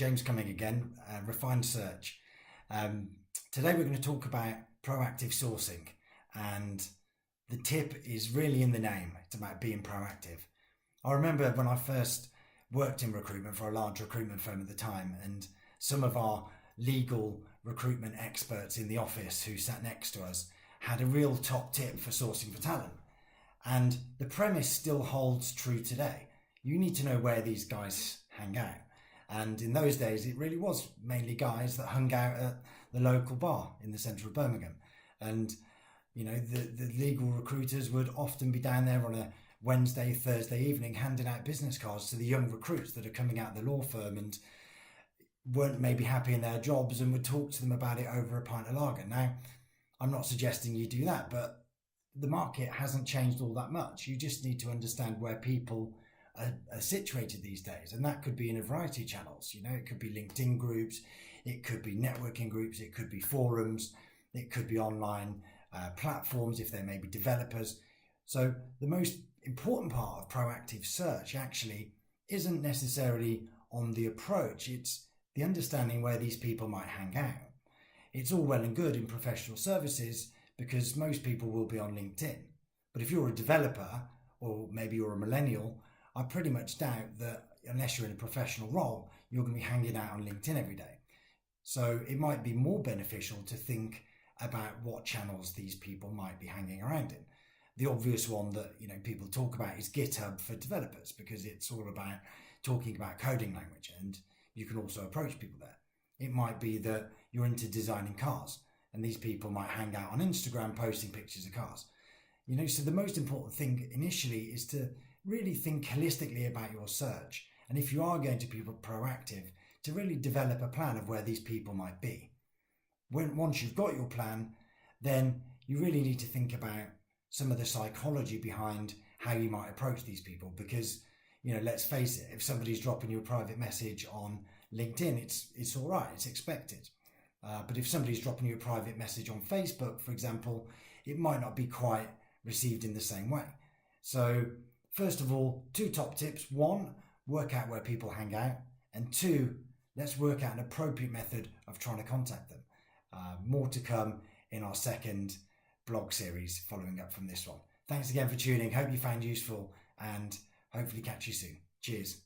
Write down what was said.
James Cumming again, Refined Search. Today we're going to talk about proactive sourcing, and the tip is really in the name. It's about being proactive. I remember when I first worked in recruitment for a large recruitment firm at the time, and some of our legal recruitment experts in the office who sat next to us had a real top tip for sourcing for talent. And the premise still holds true today. You need to know where these guys hang out. And in those days, it really was mainly guys that hung out at the local bar in the centre of Birmingham. And, you know, the legal recruiters would often be down there on a Wednesday, Thursday evening, handing out business cards to the young recruits that are coming out of the law firm and weren't maybe happy in their jobs, and would talk to them about it over a pint of lager. Now, I'm not suggesting you do that, but the market hasn't changed all that much. You just need to understand where people are situated these days, and that could be in a variety of channels. You know, it could be LinkedIn groups, it could be networking groups, it could be forums, it could be online platforms if there may be developers. So the most important part of proactive search actually isn't necessarily on the approach, it's the understanding where these people might hang out. It's all well and good in professional services because most people will be on LinkedIn. But if you're a developer, or maybe you're a millennial, I pretty much doubt that unless you're in a professional role, you're going to be hanging out on LinkedIn every day. So it might be more beneficial to think about what channels these people might be hanging around in. The obvious one that, you know, people talk about is GitHub for developers, because it's all about talking about coding language, and you can also approach people there. It might be that you're into designing cars, and these people might hang out on Instagram posting pictures of cars. You know, so the most important thing initially is to really think holistically about your search. And if you are going to be proactive, to really develop a plan of where these people might be. Once you've got your plan, then you really need to think about some of the psychology behind how you might approach these people. Because, you know, let's face it, if somebody's dropping you a private message on LinkedIn, it's all right, it's expected. But if somebody's dropping you a private message on Facebook, for example, it might not be quite received in the same way. So first of all, 2 top tips. 1, work out where people hang out. And 2, let's work out an appropriate method of trying to contact them. More to come in our second blog series following up from this one. Thanks again for tuning. Hope you found useful, and hopefully catch you soon. Cheers.